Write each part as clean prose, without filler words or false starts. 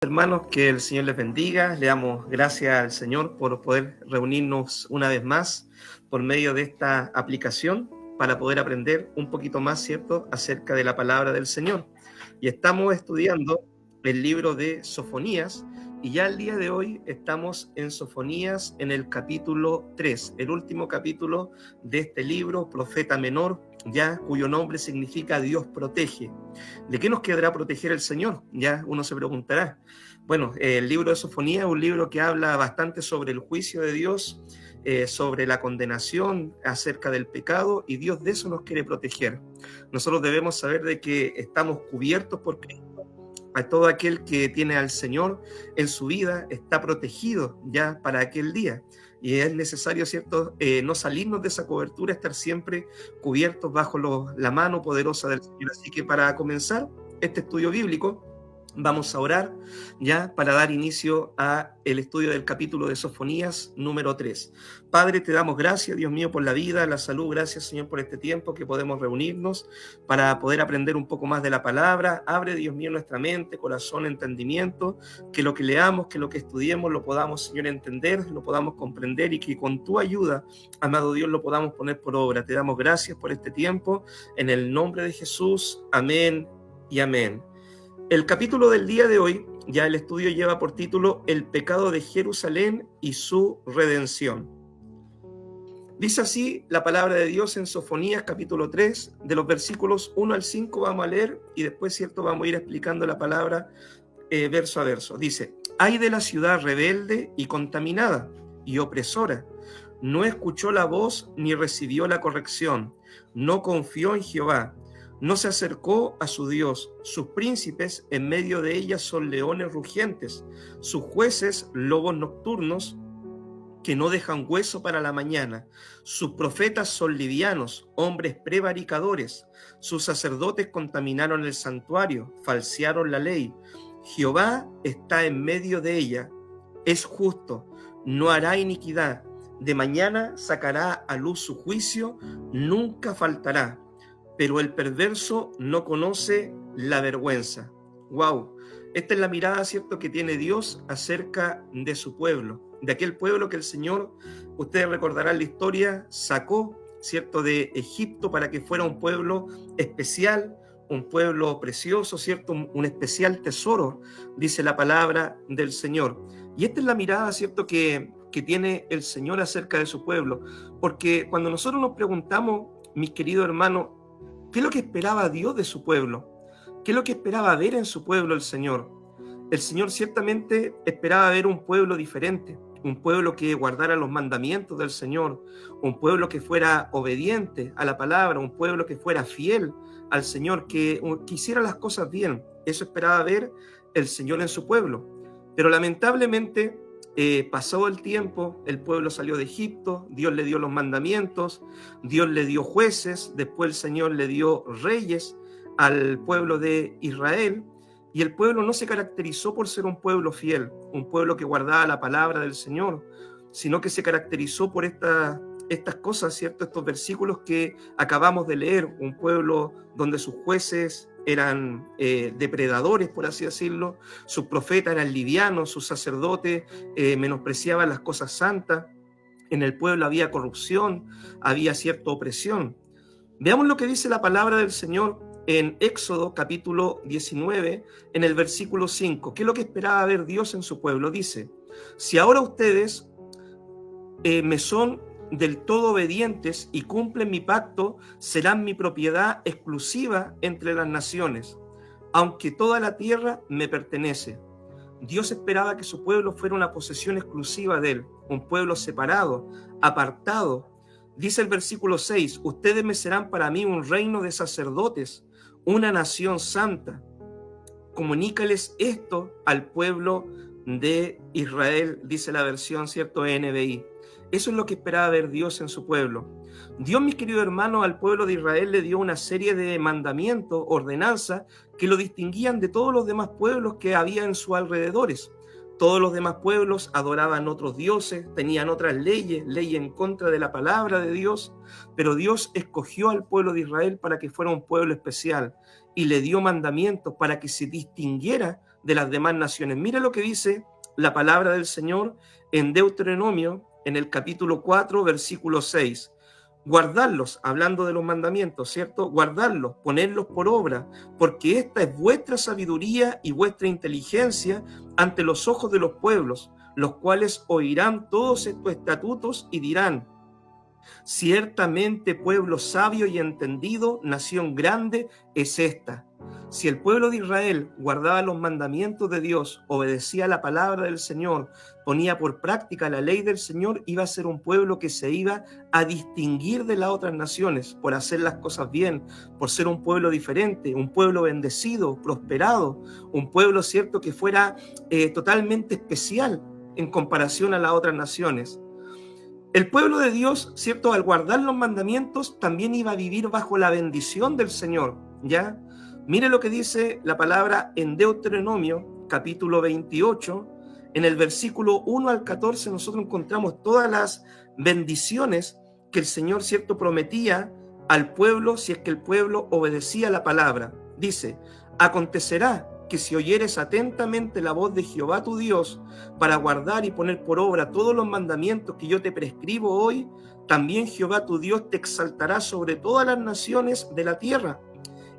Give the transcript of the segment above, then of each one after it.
Hermanos, que el Señor les bendiga. Le damos gracias al Señor por poder reunirnos una vez más por medio de esta aplicación para poder aprender un poquito más, ¿cierto?, acerca de la palabra del Señor. Y estamos estudiando el libro de Sofonías y ya el día de hoy estamos en Sofonías en el capítulo 3, el último capítulo de este libro, Profeta Menor, ya cuyo nombre significa Dios protege. ¿De qué nos quedará proteger el Señor? Ya uno se preguntará. Bueno, el libro de Sofonías es un libro que habla bastante sobre el juicio de Dios, sobre la condenación, acerca del pecado, y Dios de eso nos quiere proteger. Nosotros debemos saber de que estamos cubiertos por Cristo. A todo aquel que tiene al Señor en su vida está protegido ya para aquel día. Y es necesario, ¿cierto?, no salirnos de esa cobertura, estar siempre cubiertos bajo la mano poderosa del Señor. Así que para comenzar este estudio bíblico, vamos a orar ya para dar inicio a el estudio del capítulo de Sofonías número 3. Padre, te damos gracias, Dios mío, por la vida, la salud. Gracias, Señor, por este tiempo que podemos reunirnos para poder aprender un poco más de la palabra. Abre, Dios mío, nuestra mente, corazón, entendimiento, que lo que leamos, que lo que estudiemos lo podamos, Señor, entender, lo podamos comprender y que con tu ayuda, amado Dios, lo podamos poner por obra. Te damos gracias por este tiempo. En el nombre de Jesús, amén y amén. El capítulo del día de hoy, ya el estudio lleva por título El pecado de Jerusalén y su redención. Dice así la palabra de Dios en Sofonías capítulo 3, de los versículos 1 al 5 vamos a leer y después, ¿cierto?, vamos a ir explicando la palabra verso a verso. Dice: ay de la ciudad rebelde y contaminada y opresora, no escuchó la voz ni recibió la corrección, no confió en Jehová, no se acercó a su Dios. Sus príncipes en medio de ella son leones rugientes, sus jueces lobos nocturnos que no dejan hueso para la mañana. Sus profetas son livianos, hombres prevaricadores. Sus sacerdotes contaminaron el santuario, falsearon la ley. Jehová está en medio de ella, es justo, no hará iniquidad. De mañana sacará a luz su juicio, nunca faltará. Pero el perverso no conoce la vergüenza. ¡Wow! Esta es la mirada, ¿cierto?, que tiene Dios acerca de su pueblo, de aquel pueblo que el Señor, ustedes recordarán la historia, sacó, ¿cierto?, de Egipto para que fuera un pueblo especial, un pueblo precioso, ¿cierto?, un especial tesoro, dice la palabra del Señor. Y esta es la mirada, ¿cierto?, que tiene el Señor acerca de su pueblo, porque cuando nosotros nos preguntamos, mis queridos hermanos, ¿qué es lo que esperaba Dios de su pueblo? ¿Qué es lo que esperaba ver en su pueblo el Señor? El Señor ciertamente esperaba ver un pueblo diferente, un pueblo que guardara los mandamientos del Señor, un pueblo que fuera obediente a la palabra, un pueblo que fuera fiel al Señor, que hiciera las cosas bien. Eso esperaba ver el Señor en su pueblo. Pero lamentablemente, pasado el tiempo, el pueblo salió de Egipto, Dios le dio los mandamientos, Dios le dio jueces, después el Señor le dio reyes al pueblo de Israel, y el pueblo no se caracterizó por ser un pueblo fiel, un pueblo que guardaba la palabra del Señor, sino que se caracterizó por estas cosas, ¿cierto?, estos versículos que acabamos de leer, un pueblo donde sus jueces eran depredadores, por así decirlo, sus profetas eran livianos, sus sacerdotes menospreciaban las cosas santas, en el pueblo había corrupción, había cierta opresión. Veamos lo que dice la palabra del Señor en Éxodo capítulo 19, en el versículo 5. ¿Qué es lo que esperaba ver Dios en su pueblo? Dice: si ahora ustedes me son del todo obedientes y cumplen mi pacto, serán mi propiedad exclusiva entre las naciones, aunque toda la tierra me pertenece. Dios esperaba que su pueblo fuera una posesión exclusiva de él, un pueblo separado, apartado. Dice el versículo 6, ustedes me serán para mí un reino de sacerdotes, una nación santa. Comunícales esto al pueblo de Israel, dice la versión, ¿cierto?, NBI. Eso es lo que esperaba ver Dios en su pueblo. Dios, mis queridos hermanos, al pueblo de Israel le dio una serie de mandamientos, ordenanzas, que lo distinguían de todos los demás pueblos que había en sus alrededores. Todos los demás pueblos adoraban otros dioses, tenían otras leyes en contra de la palabra de Dios, pero Dios escogió al pueblo de Israel para que fuera un pueblo especial y le dio mandamientos para que se distinguiera de las demás naciones. Mira lo que dice la palabra del Señor en Deuteronomio, en el capítulo 4, versículo 6. Guardarlos, hablando de los mandamientos, ¿cierto? Guardarlos, ponerlos por obra, porque esta es vuestra sabiduría y vuestra inteligencia ante los ojos de los pueblos, los cuales oirán todos estos estatutos y dirán: ciertamente pueblo sabio y entendido, nación grande es esta. Si el pueblo de Israel guardaba los mandamientos de Dios, obedecía la palabra del Señor, ponía por práctica la ley del Señor, iba a ser un pueblo que se iba a distinguir de las otras naciones por hacer las cosas bien, por ser un pueblo diferente, un pueblo bendecido, prosperado, un pueblo, cierto, que fuera totalmente especial en comparación a las otras naciones. El pueblo de Dios, ¿cierto?, al guardar los mandamientos, también iba a vivir bajo la bendición del Señor, ¿ya? Mire lo que dice la palabra en Deuteronomio, capítulo 28, en el versículo 1 al 14, nosotros encontramos todas las bendiciones que el Señor, ¿cierto?, prometía al pueblo si es que el pueblo obedecía la palabra. Dice: acontecerá que si oyeres atentamente la voz de Jehová tu Dios para guardar y poner por obra todos los mandamientos que yo te prescribo hoy, también Jehová tu Dios te exaltará sobre todas las naciones de la tierra,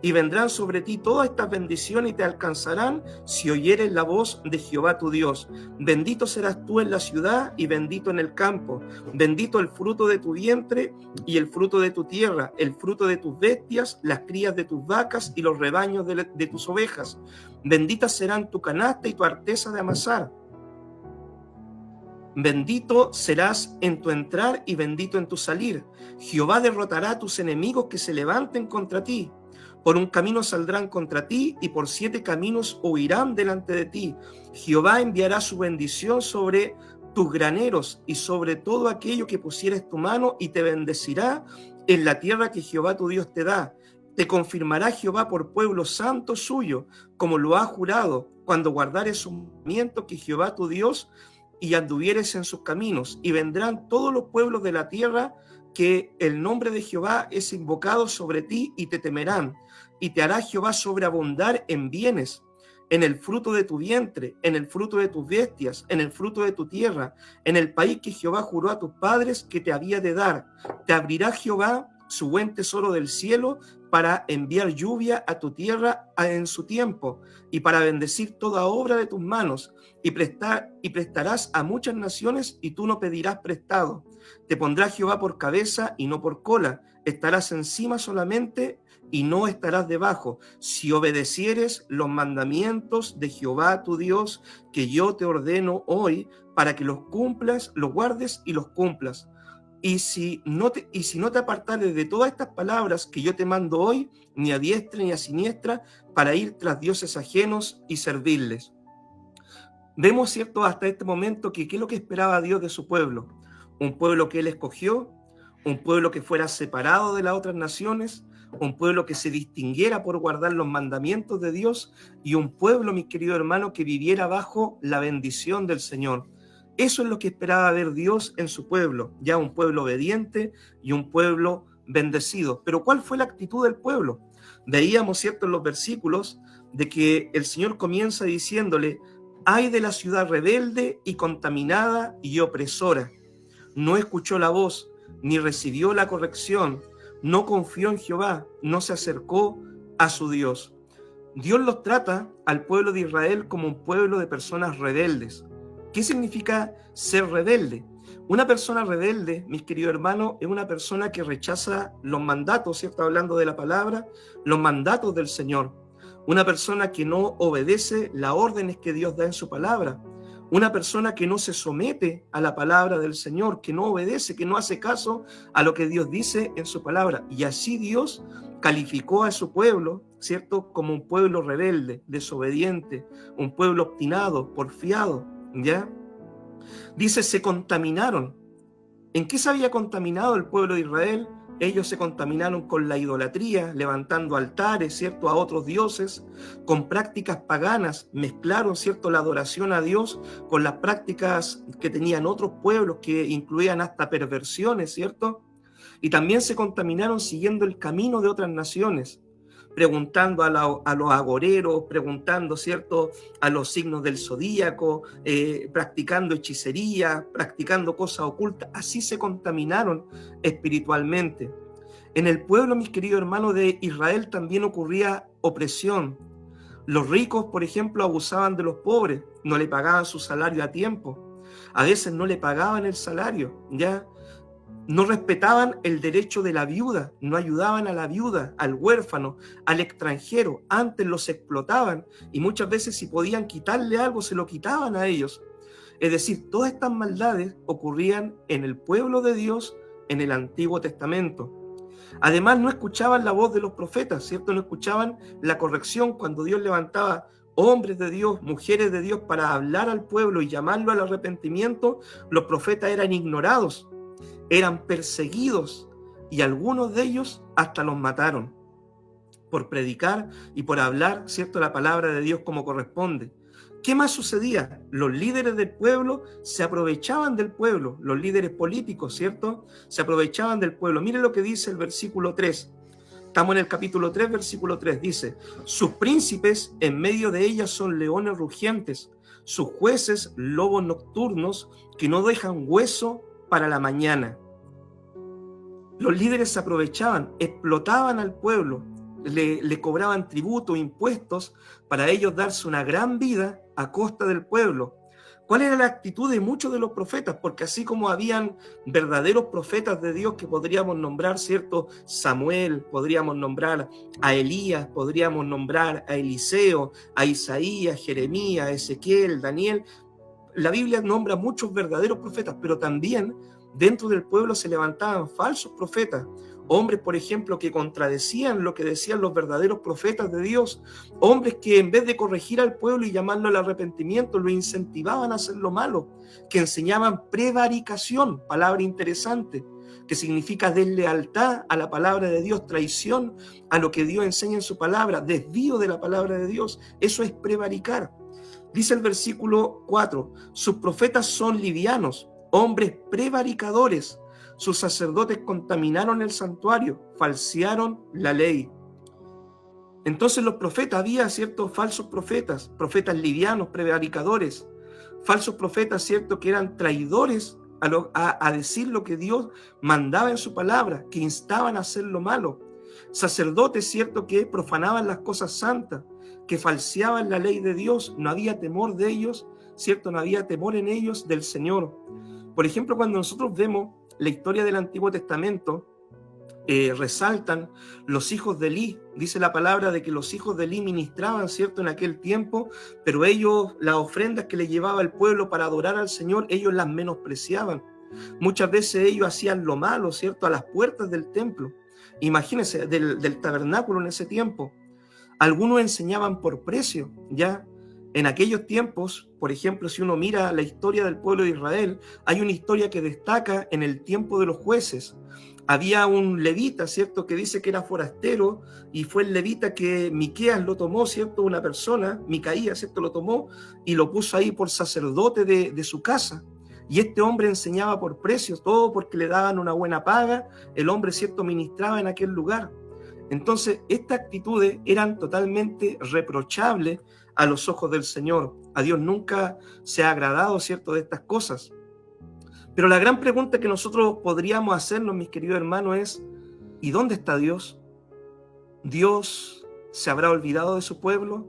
y vendrán sobre ti todas estas bendiciones y te alcanzarán si oyeres la voz de Jehová tu Dios. Bendito serás tú en la ciudad y bendito en el campo. Bendito el fruto de tu vientre y el fruto de tu tierra, el fruto de tus bestias, las crías de tus vacas y los rebaños de tus ovejas. Benditas serán tu canasta y tu arteza de amasar. Bendito serás en tu entrar y bendito en tu salir. Jehová derrotará a tus enemigos que se levanten contra ti. Por un camino saldrán contra ti y por 7 caminos huirán delante de ti. Jehová enviará su bendición sobre tus graneros y sobre todo aquello que pusieres tu mano, y te bendecirá en la tierra que Jehová tu Dios te da. Te confirmará Jehová por pueblo santo suyo, como lo ha jurado, cuando guardares sus mandamientos que Jehová tu Dios y anduvieres en sus caminos. Y vendrán todos los pueblos de la tierra que el nombre de Jehová es invocado sobre ti y te temerán. Y te hará Jehová sobreabundar en bienes, en el fruto de tu vientre, en el fruto de tus bestias, en el fruto de tu tierra, en el país que Jehová juró a tus padres que te había de dar. Te abrirá Jehová su buen tesoro del cielo para enviar lluvia a tu tierra en su tiempo, y para bendecir toda obra de tus manos, y prestarás a muchas naciones, y tú no pedirás prestado. Te pondrá Jehová por cabeza y no por cola. Estarás encima solamente y no estarás debajo, si obedecieres los mandamientos de Jehová tu Dios, que yo te ordeno hoy, para que los cumplas, los guardes y los cumplas. Y si no te apartares de todas estas palabras que yo te mando hoy, ni a diestra ni a siniestra, para ir tras dioses ajenos y servirles. Vemos, ¿cierto?, hasta este momento que qué es lo que esperaba Dios de su pueblo. Un pueblo que Él escogió, un pueblo que fuera separado de las otras naciones, un pueblo que se distinguiera por guardar los mandamientos de Dios, y un pueblo, mis queridos hermanos, que viviera bajo la bendición del Señor. Eso es lo que esperaba ver Dios en su pueblo, ya un pueblo obediente y un pueblo bendecido. Pero ¿cuál fue la actitud del pueblo? Veíamos, ¿cierto?, en los versículos de que el Señor comienza diciéndole: ay de la ciudad rebelde y contaminada y opresora. No escuchó la voz, ni recibió la corrección, no confió en Jehová, no se acercó a su Dios. Dios los trata al pueblo de Israel como un pueblo de personas rebeldes. ¿Qué significa ser rebelde? Una persona rebelde, mis queridos hermanos, es una persona que rechaza los mandatos, ¿cierto? Hablando de la palabra, los mandatos del Señor. Una persona que no obedece las órdenes que Dios da en su palabra. Una persona que no se somete a la palabra del Señor, que no obedece, que no hace caso a lo que Dios dice en su palabra. Y así Dios calificó a su pueblo, ¿cierto?, como un pueblo rebelde, desobediente, un pueblo obstinado, porfiado, ¿ya? Dice, se contaminaron. ¿En qué se había contaminado el pueblo de Israel? Ellos se contaminaron con la idolatría, levantando altares, ¿cierto?, a otros dioses, con prácticas paganas, mezclaron, ¿cierto?, la adoración a Dios con las prácticas que tenían otros pueblos, que incluían hasta perversiones, ¿cierto? Y también se contaminaron siguiendo el camino de otras naciones. preguntando a los agoreros, preguntando, ¿cierto?, a los signos del zodíaco, practicando hechicería, practicando cosas ocultas. Así se contaminaron espiritualmente. En el pueblo, mis queridos hermanos, de Israel también ocurría opresión. Los ricos, por ejemplo, abusaban de los pobres, no le pagaban su salario a tiempo. A veces no le pagaban el salario, ¿ya? No respetaban el derecho de la viuda, no ayudaban a la viuda, al huérfano, al extranjero. Antes los explotaban y muchas veces si podían quitarle algo, se lo quitaban a ellos. Es decir, todas estas maldades ocurrían en el pueblo de Dios en el Antiguo Testamento. Además, no escuchaban la voz de los profetas, ¿cierto? No escuchaban la corrección cuando Dios levantaba hombres de Dios, mujeres de Dios para hablar al pueblo y llamarlo al arrepentimiento. Los profetas eran ignorados, eran perseguidos y algunos de ellos hasta los mataron por predicar y por hablar, ¿cierto?, la palabra de Dios como corresponde. ¿Qué más sucedía? Los líderes del pueblo se aprovechaban del pueblo, los líderes políticos, ¿cierto? Se aprovechaban del pueblo. Miren lo que dice el versículo 3. Estamos en el capítulo 3, versículo 3. Dice, sus príncipes en medio de ellas son leones rugientes, sus jueces lobos nocturnos que no dejan hueso para la mañana. Los líderes se aprovechaban, explotaban al pueblo, le cobraban tributo, impuestos, para ellos darse una gran vida a costa del pueblo. ¿Cuál era la actitud de muchos de los profetas? Porque así como habían verdaderos profetas de Dios que podríamos nombrar, ¿cierto? Samuel, podríamos nombrar a Elías, podríamos nombrar a Eliseo, a Isaías, Jeremías, Ezequiel, Daniel. La Biblia nombra muchos verdaderos profetas, pero también dentro del pueblo se levantaban falsos profetas, hombres, por ejemplo, que contradecían lo que decían los verdaderos profetas de Dios, hombres que en vez de corregir al pueblo y llamarlo al arrepentimiento, lo incentivaban a hacer lo malo, que enseñaban prevaricación, palabra interesante, que significa deslealtad a la palabra de Dios, traición a lo que Dios enseña en su palabra, desvío de la palabra de Dios. Eso es prevaricar. Dice el versículo 4, sus profetas son livianos, hombres prevaricadores. Sus sacerdotes contaminaron el santuario, falsearon la ley. Entonces los profetas, había ciertos falsos profetas, profetas livianos, prevaricadores, falsos profetas, cierto, que eran traidores a decir lo que Dios mandaba en su palabra, que instaban a hacer lo malo. Sacerdotes, cierto, que profanaban las cosas santas, que falseaban la ley de Dios. No había temor de ellos, cierto, no había temor en ellos del Señor. Por ejemplo, cuando nosotros vemos la historia del Antiguo Testamento, resaltan los hijos de Elí. Dice la palabra de que los hijos de Elí ministraban, ¿cierto?, en aquel tiempo, pero ellos, las ofrendas que le llevaba el pueblo para adorar al Señor, ellos las menospreciaban. Muchas veces ellos hacían lo malo, ¿cierto?, a las puertas del templo. Imagínense, del tabernáculo en ese tiempo. Algunos enseñaban por precio, ¿ya? En aquellos tiempos, por ejemplo, si uno mira la historia del pueblo de Israel, hay una historia que destaca en el tiempo de los jueces. Había un levita, ¿cierto?, que dice que era forastero, y fue el levita que Miqueas lo tomó, ¿cierto?, una persona, Micaías, ¿cierto?, lo tomó y lo puso ahí por sacerdote de su casa. Y este hombre enseñaba por precios, todo porque le daban una buena paga. El hombre, ¿cierto?, ministraba en aquel lugar. Entonces, estas actitudes eran totalmente reprochables a los ojos del Señor. A Dios nunca se ha agradado, ¿cierto?, de estas cosas. Pero la gran pregunta que nosotros podríamos hacernos, mis queridos hermanos, es: ¿y dónde está Dios? ¿Dios se habrá olvidado de su pueblo?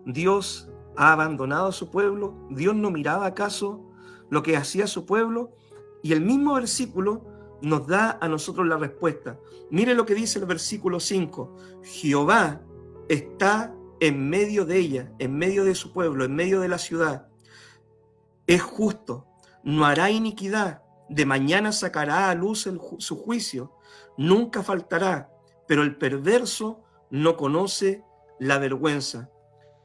¿Dios ha abandonado a su pueblo? ¿Dios no miraba acaso lo que hacía su pueblo? Y el mismo versículo nos da a nosotros la respuesta. Mire lo que dice el versículo 5. Jehová está en medio de ella, en medio de su pueblo, en medio de la ciudad. Es justo, no hará iniquidad, de mañana sacará a luz su juicio, nunca faltará, pero el perverso no conoce la vergüenza.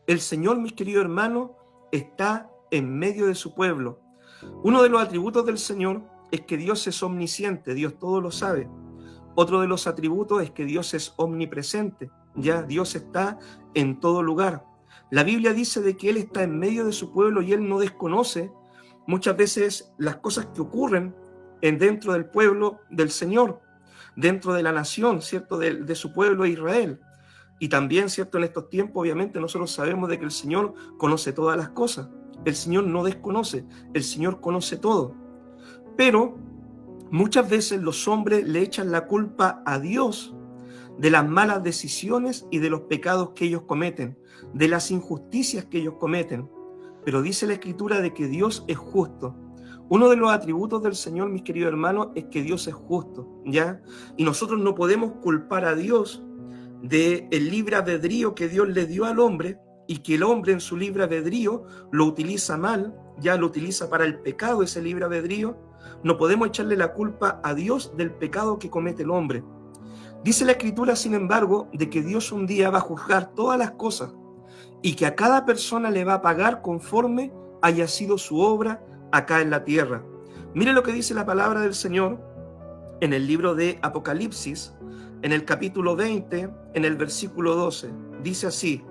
El Señor, mis queridos hermanos, está en medio de su pueblo. Uno de los atributos del Señor es que Dios es omnisciente, Dios todo lo sabe. Otro de los atributos es que Dios es omnipresente, ya Dios está en todo lugar. La Biblia dice de que Él está en medio de su pueblo y Él no desconoce muchas veces las cosas que ocurren dentro del pueblo del Señor, dentro de la nación, ¿cierto?, de su pueblo Israel. Y también, ¿cierto? En estos tiempos, obviamente, nosotros sabemos de que el Señor conoce todas las cosas. El Señor no desconoce, el Señor conoce todo. Pero muchas veces los hombres le echan la culpa a Dios de las malas decisiones y de los pecados que ellos cometen, de las injusticias que ellos cometen. Pero dice la Escritura de que Dios es justo. Uno de los atributos del Señor, mis queridos hermanos, es que Dios es justo, ¿ya? Y nosotros no podemos culpar a Dios del libre albedrío que Dios le dio al hombre y que el hombre en su libre albedrío lo utiliza mal, ya lo utiliza para el pecado ese libre albedrío. No podemos echarle la culpa a Dios del pecado que comete el hombre. Dice la Escritura, sin embargo, de que Dios un día va a juzgar todas las cosas y que a cada persona le va a pagar conforme haya sido su obra acá en la tierra. Mire lo que dice la palabra del Señor en el libro de Apocalipsis, en el capítulo 20, en el versículo 12. Dice así: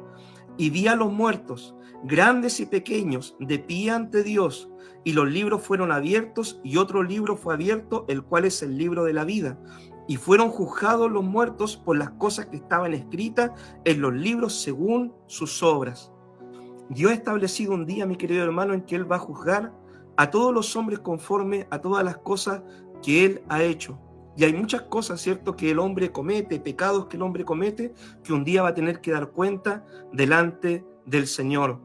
y vi a los muertos, grandes y pequeños, de pie ante Dios, y los libros fueron abiertos, y otro libro fue abierto, el cual es el libro de la vida. Y fueron juzgados los muertos por las cosas que estaban escritas en los libros según sus obras. Dios ha establecido un día, mi querido hermano, en que Él va a juzgar a todos los hombres conforme a todas las cosas que Él ha hecho. Y hay muchas cosas, ¿cierto?, que el hombre comete, pecados que el hombre comete, que un día va a tener que dar cuenta delante del Señor.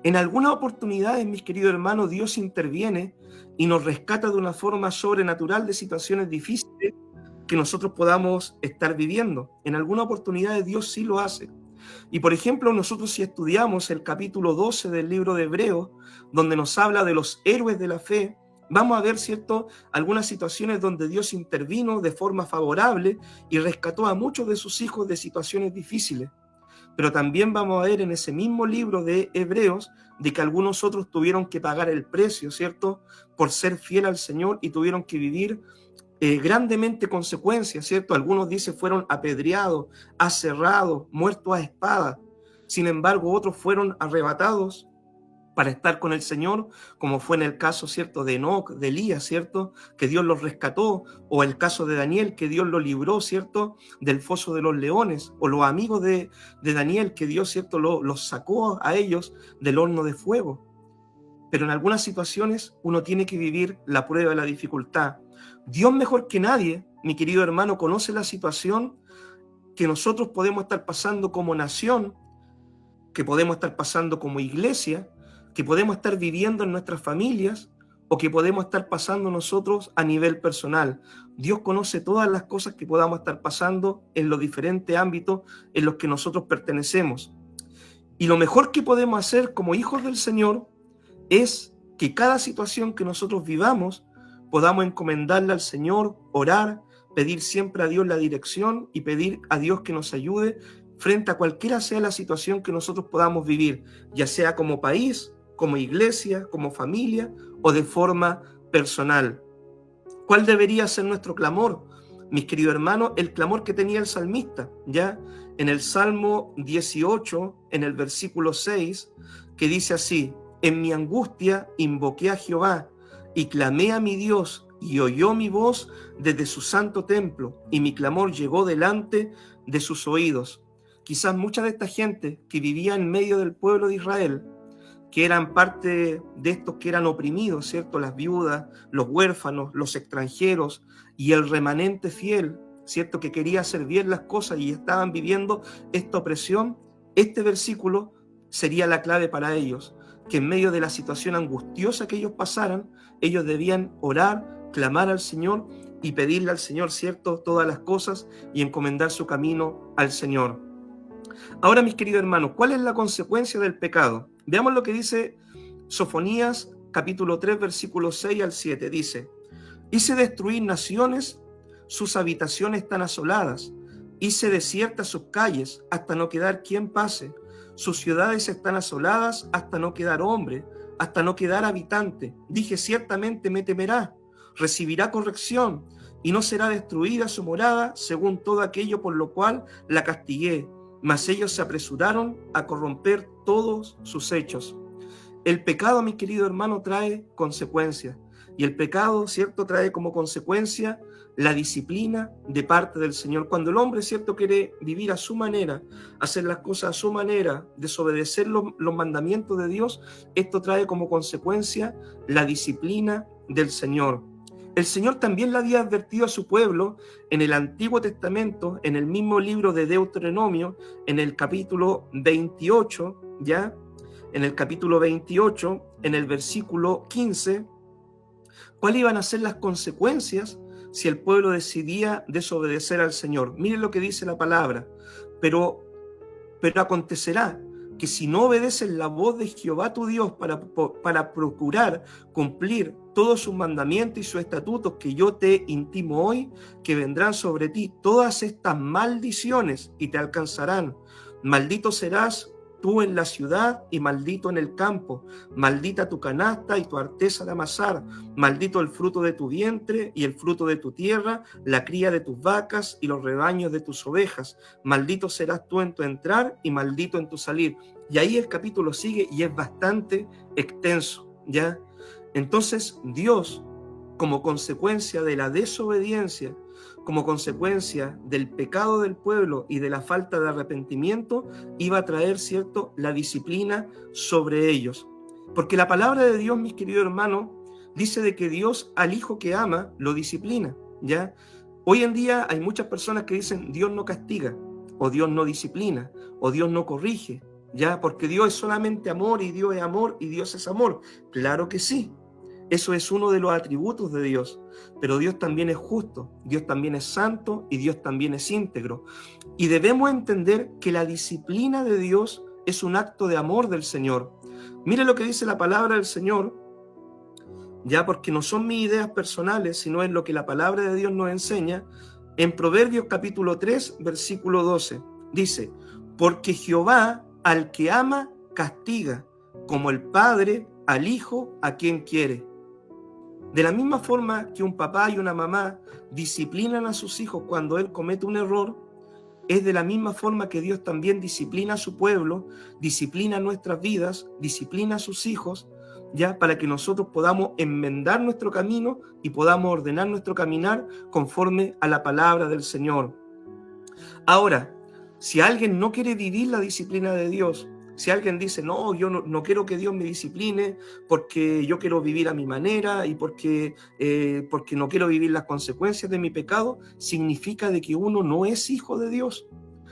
En algunas oportunidades, mis queridos hermanos, Dios interviene y nos rescata de una forma sobrenatural de situaciones difíciles que nosotros podamos estar viviendo. En algunas oportunidades Dios sí lo hace. Y por ejemplo, nosotros si estudiamos el capítulo 12 del libro de Hebreos, donde nos habla de los héroes de la fe, vamos a ver, ¿cierto?, algunas situaciones donde Dios intervino de forma favorable y rescató a muchos de sus hijos de situaciones difíciles. Pero también vamos a ver en ese mismo libro de Hebreos de que algunos otros tuvieron que pagar el precio, ¿cierto?, por ser fiel al Señor y tuvieron que vivir grandemente consecuencias, ¿cierto? Algunos dicen fueron apedreados, aserrados, muertos a espada. Sin embargo, otros fueron arrebatados para estar con el Señor, como fue en el caso, ¿cierto?, de Enoc, de Elías, ¿cierto?, que Dios los rescató, o el caso de Daniel, que Dios lo libró, ¿cierto?, del foso de los leones, o los amigos de Daniel, que Dios, ¿cierto?, los sacó a ellos del horno de fuego. Pero en algunas situaciones uno tiene que vivir la prueba de la dificultad. Dios mejor que nadie, mi querido hermano, conoce la situación que nosotros podemos estar pasando como nación, que podemos estar pasando como iglesia, que podemos estar viviendo en nuestras familias o que podemos estar pasando nosotros a nivel personal. Dios conoce todas las cosas que podamos estar pasando en los diferentes ámbitos en los que nosotros pertenecemos. Y lo mejor que podemos hacer como hijos del Señor es que cada situación que nosotros vivamos podamos encomendarla al Señor, orar, pedir siempre a Dios la dirección y pedir a Dios que nos ayude frente a cualquiera sea la situación que nosotros podamos vivir, ya sea como país, como iglesia, como familia o de forma personal. ¿Cuál debería ser nuestro clamor? Mis queridos hermanos, el clamor que tenía el salmista, ya en el Salmo 18, en el versículo 6, que dice así: en mi angustia invoqué a Jehová y clamé a mi Dios, y oyó mi voz desde su santo templo, y mi clamor llegó delante de sus oídos. Quizás mucha de esta gente que vivía en medio del pueblo de Israel, que eran parte de estos que eran oprimidos, ¿cierto?, las viudas, los huérfanos, los extranjeros y el remanente fiel, ¿cierto?, que quería hacer bien las cosas y estaban viviendo esta opresión, este versículo sería la clave para ellos, que en medio de la situación angustiosa que ellos pasaran, ellos debían orar, clamar al Señor y pedirle al Señor, ¿cierto?, todas las cosas y encomendar su camino al Señor. Ahora, mis queridos hermanos, ¿cuál es la consecuencia del pecado? Veamos lo que dice Sofonías, capítulo 3, versículos 6 al 7. Dice: hice destruir naciones, sus habitaciones están asoladas. Hice desiertas sus calles, hasta no quedar quien pase. Sus ciudades están asoladas, hasta no quedar hombre, hasta no quedar habitante. Dije, ciertamente me temerá, recibirá corrección, y no será destruida su morada, según todo aquello por lo cual la castigué. Mas ellos se apresuraron a corromper todos sus hechos. El pecado, mi querido hermano, trae consecuencias. Y el pecado, ¿cierto?, trae como consecuencia la disciplina de parte del Señor. Cuando el hombre, ¿cierto?, quiere vivir a su manera, hacer las cosas a su manera, desobedecer los mandamientos de Dios, esto trae como consecuencia la disciplina del Señor. El Señor también le había advertido a su pueblo en el Antiguo Testamento, en el mismo libro de Deuteronomio, en el capítulo 28, ¿ya? En el capítulo 28, en el versículo 15, cuáles iban a ser las consecuencias si el pueblo decidía desobedecer al Señor. Miren lo que dice la palabra. Pero acontecerá que si no obedeces la voz de Jehová tu Dios para procurar cumplir todos sus mandamientos y sus estatutos que yo te intimo hoy, que vendrán sobre ti todas estas maldiciones y te alcanzarán. Maldito serás tú en la ciudad y maldito en el campo. Maldita tu canasta y tu arteza de amasar. Maldito el fruto de tu vientre y el fruto de tu tierra, la cría de tus vacas y los rebaños de tus ovejas. Maldito serás tú en tu entrar y maldito en tu salir. Y ahí el capítulo sigue y es bastante extenso, ¿ya? Entonces Dios, como consecuencia de la desobediencia, como consecuencia del pecado del pueblo y de la falta de arrepentimiento, iba a traer, ¿cierto?, la disciplina sobre ellos. Porque la palabra de Dios, mis queridos hermanos, dice de que Dios al hijo que ama lo disciplina, ¿ya? Hoy en día hay muchas personas que dicen Dios no castiga, o Dios no disciplina, o Dios no corrige, ¿ya? Porque Dios es solamente amor y Dios es amor y Dios es amor. Claro que sí. Eso es uno de los atributos de Dios, pero Dios también es justo, Dios también es santo y Dios también es íntegro. Y debemos entender que la disciplina de Dios es un acto de amor del Señor. Mire lo que dice la palabra del Señor, ya, porque no son mis ideas personales, sino es lo que la palabra de Dios nos enseña. En Proverbios capítulo 3, versículo 12, dice: porque Jehová al que ama castiga, como el padre al hijo a quien quiere. De la misma forma que un papá y una mamá disciplinan a sus hijos cuando él comete un error, es de la misma forma que Dios también disciplina a su pueblo, disciplina nuestras vidas, disciplina a sus hijos, ya, para que nosotros podamos enmendar nuestro camino y podamos ordenar nuestro caminar conforme a la palabra del Señor. Ahora, si alguien no quiere vivir la disciplina de Dios, si alguien dice, no, yo no quiero que Dios me discipline porque yo quiero vivir a mi manera y porque no quiero vivir las consecuencias de mi pecado, significa de que uno no es hijo de Dios.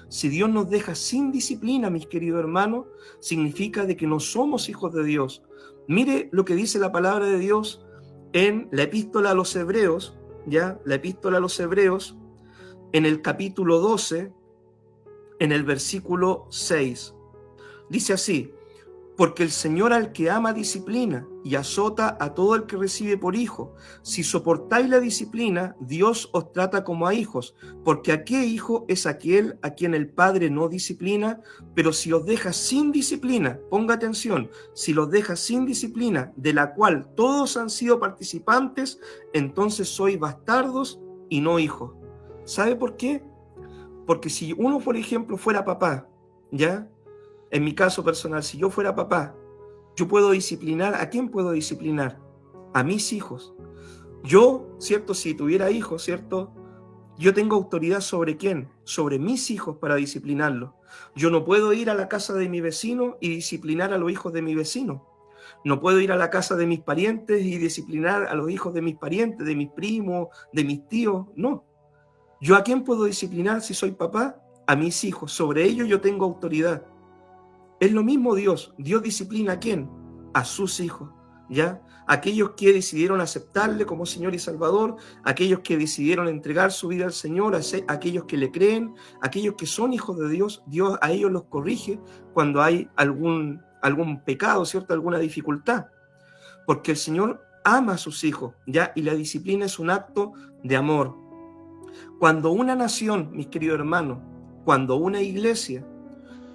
Si Dios nos deja sin disciplina, mis queridos hermanos, significa de que no somos hijos de Dios. Mire lo que dice la palabra de Dios en la epístola a los Hebreos, ¿ya? La epístola a los Hebreos, en el capítulo 12, en el versículo 6. Dice así: porque el Señor al que ama disciplina y azota a todo el que recibe por hijo. Si soportáis la disciplina, Dios os trata como a hijos, porque ¿a qué hijo es aquel a quien el Padre no disciplina? Pero si os deja sin disciplina, ponga atención, si los deja sin disciplina, de la cual todos han sido participantes, entonces sois bastardos y no hijos. ¿Sabe por qué? Porque si uno, por ejemplo, fuera papá, ¿ya? En mi caso personal, si yo fuera papá, yo puedo disciplinar. ¿A quién puedo disciplinar? A mis hijos. Yo, ¿cierto? Si tuviera hijos, ¿cierto? Yo tengo autoridad ¿sobre quién? Sobre mis hijos para disciplinarlos. Yo no puedo ir a la casa de mi vecino y disciplinar a los hijos de mi vecino. No puedo ir a la casa de mis parientes y disciplinar a los hijos de mis parientes, de mis primos, de mis tíos. No. ¿Yo a quién puedo disciplinar si soy papá? A mis hijos. Sobre ellos yo tengo autoridad. Es lo mismo Dios. Dios disciplina ¿a quién? A sus hijos, ¿ya? Aquellos que decidieron aceptarle como Señor y Salvador, aquellos que decidieron entregar su vida al Señor, aquellos que le creen, aquellos que son hijos de Dios, Dios a ellos los corrige cuando hay algún pecado, ¿cierto? Alguna dificultad. Porque el Señor ama a sus hijos, ¿ya? Y la disciplina es un acto de amor. Cuando una nación, mis queridos hermanos, cuando una iglesia,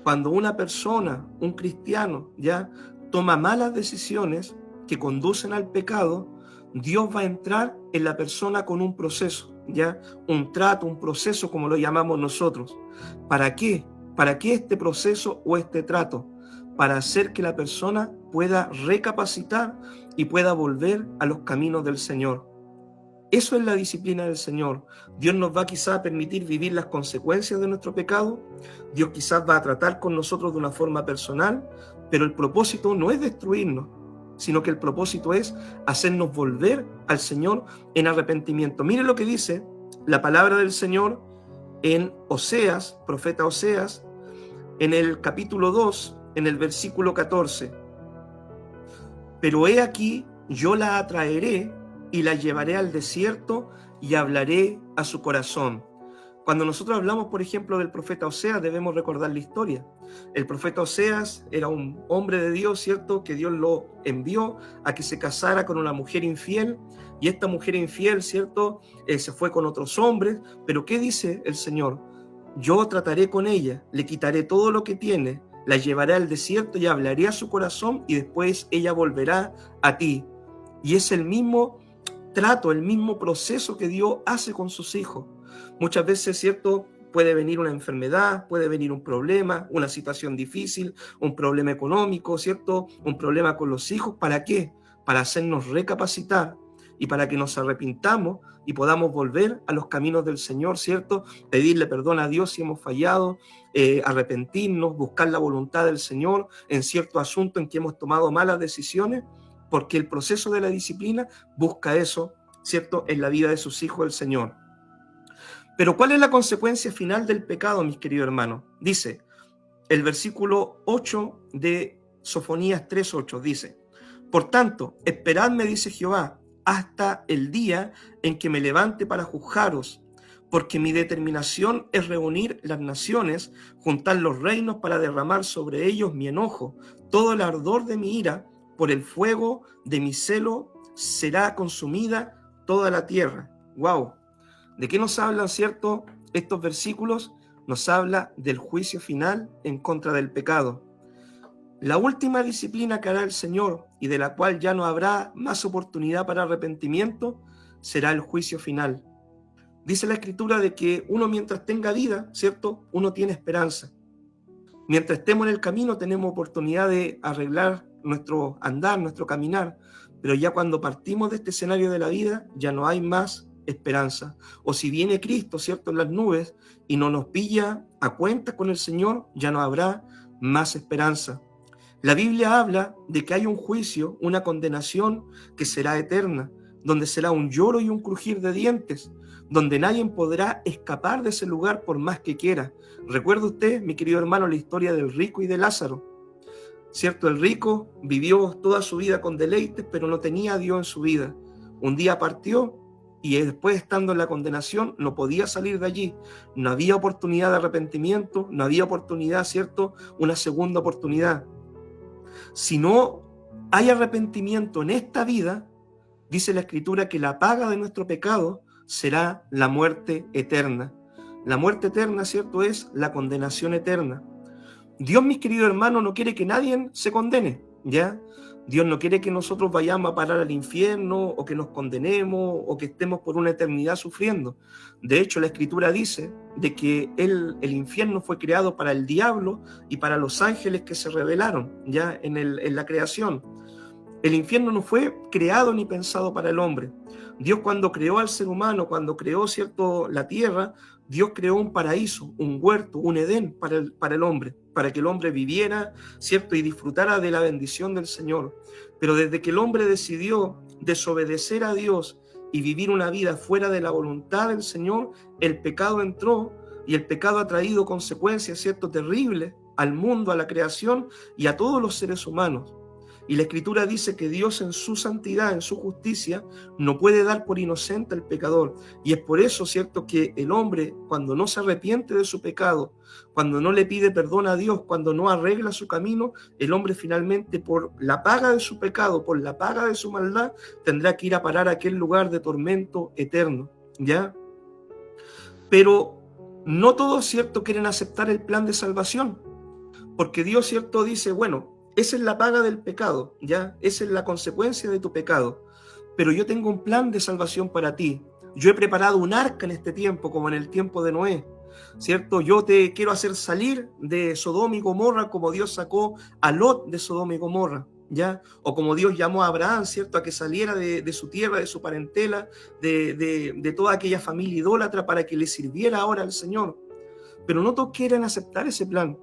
cuando una persona, un cristiano, ya toma malas decisiones que conducen al pecado, Dios va a entrar en la persona con un proceso, ya un trato, un proceso como lo llamamos nosotros. ¿Para qué? ¿Para qué este proceso o este trato? para hacer que la persona pueda recapacitar y pueda volver a los caminos del Señor. Eso es la disciplina del Señor. Dios nos va quizás a permitir vivir las consecuencias de nuestro pecado. Dios quizás va a tratar con nosotros de una forma personal, pero el propósito no es destruirnos, sino que el propósito es hacernos volver al Señor en arrepentimiento. Mire lo que dice la palabra del Señor en Oseas, profeta Oseas, en el capítulo 2, en el versículo 14. Pero he aquí, yo la atraeré y la llevaré al desierto y hablaré a su corazón. Cuando nosotros hablamos, por ejemplo, del profeta Oseas, debemos recordar la historia. El profeta Oseas era un hombre de Dios, ¿cierto? Que Dios lo envió a que se casara con una mujer infiel, y esta mujer infiel, ¿cierto? Se fue con otros hombres, pero ¿qué dice el Señor? Yo trataré con ella, le quitaré todo lo que tiene, la llevaré al desierto y hablaré a su corazón, y después ella volverá a ti. Y es el mismo trato, el mismo proceso que Dios hace con sus hijos. Muchas veces, ¿cierto? Puede venir una enfermedad, puede venir un problema, una situación difícil, un problema económico, ¿cierto? Un problema con los hijos. ¿Para qué? Para hacernos recapacitar y para que nos arrepintamos y podamos volver a los caminos del Señor, ¿cierto? Pedirle perdón a Dios si hemos fallado, arrepentirnos, buscar la voluntad del Señor en cierto asunto en que hemos tomado malas decisiones, porque el proceso de la disciplina busca eso, ¿cierto?, en la vida de sus hijos el Señor. Pero ¿cuál es la consecuencia final del pecado, mis queridos hermanos? Dice, el versículo 8 de Sofonías 3:8, dice, por tanto, esperadme, dice Jehová, hasta el día en que me levante para juzgaros, porque mi determinación es reunir las naciones, juntar los reinos para derramar sobre ellos mi enojo, todo el ardor de mi ira, por el fuego de mi celo será consumida toda la tierra. ¡Wow! ¿De qué nos hablan, cierto, estos versículos? Nos habla del juicio final en contra del pecado. La última disciplina que hará el Señor y de la cual ya no habrá más oportunidad para arrepentimiento será el juicio final. Dice la Escritura de que uno mientras tenga vida, ¿cierto? Uno tiene esperanza. Mientras estemos en el camino tenemos oportunidad de arreglar nuestro andar, nuestro caminar, pero ya cuando partimos de este escenario de la vida ya no hay más esperanza. O si viene Cristo, ¿cierto?, en las nubes y no nos pilla a cuenta con el Señor, ya no habrá más esperanza. La Biblia habla de que hay un juicio, una condenación que será eterna, donde será un lloro y un crujir de dientes, donde nadie podrá escapar de ese lugar por más que quiera. ¿Recuerda usted, mi querido hermano, la historia del rico y de Lázaro? ¿Cierto? El rico vivió toda su vida con deleites, pero no tenía a Dios en su vida. Un día partió y después, estando en la condenación, no podía salir de allí. No había oportunidad de arrepentimiento, no había oportunidad, ¿cierto?, una segunda oportunidad. Si no hay arrepentimiento en esta vida, dice la Escritura que la paga de nuestro pecado será la muerte eterna. La muerte eterna, ¿cierto?, es la condenación eterna. Dios, mis queridos hermanos, no quiere que nadie se condene, ¿ya? Dios no quiere que nosotros vayamos a parar al infierno o que nos condenemos o que estemos por una eternidad sufriendo. De hecho, la Escritura dice de que el infierno fue creado para el diablo y para los ángeles que se rebelaron, ¿ya?, en la creación. El infierno no fue creado ni pensado para el hombre. Dios, cuando creó al ser humano, cuando creó, ¿cierto?, la tierra, Dios creó un paraíso, un huerto, un Edén para el hombre, para que el hombre viviera, ¿cierto?, y disfrutara de la bendición del Señor. Pero desde que el hombre decidió desobedecer a Dios y vivir una vida fuera de la voluntad del Señor, el pecado entró y el pecado ha traído consecuencias, ¿cierto?, terribles al mundo, a la creación y a todos los seres humanos. Y la Escritura dice que Dios, en su santidad, en su justicia, no puede dar por inocente al pecador. Y es por eso, ¿cierto?, que el hombre, cuando no se arrepiente de su pecado, cuando no le pide perdón a Dios, cuando no arregla su camino, el hombre finalmente, por la paga de su pecado, por la paga de su maldad, tendrá que ir a parar a aquel lugar de tormento eterno, ¿ya? Pero no todos, ¿cierto?, quieren aceptar el plan de salvación, porque Dios, ¿cierto?, dice, bueno, esa es la paga del pecado, ¿ya? Esa es la consecuencia de tu pecado. Pero yo tengo un plan de salvación para ti. Yo he preparado un arca en este tiempo, como en el tiempo de Noé. ¿cierto? Yo te quiero hacer salir de Sodoma y Gomorra como Dios sacó a Lot de Sodoma y Gomorra, ¿ya? O como Dios llamó a Abraham, ¿cierto? A que saliera de su tierra, de su parentela, de toda aquella familia idólatra para que le sirviera ahora al Señor. Pero no todos quieren aceptar ese plan.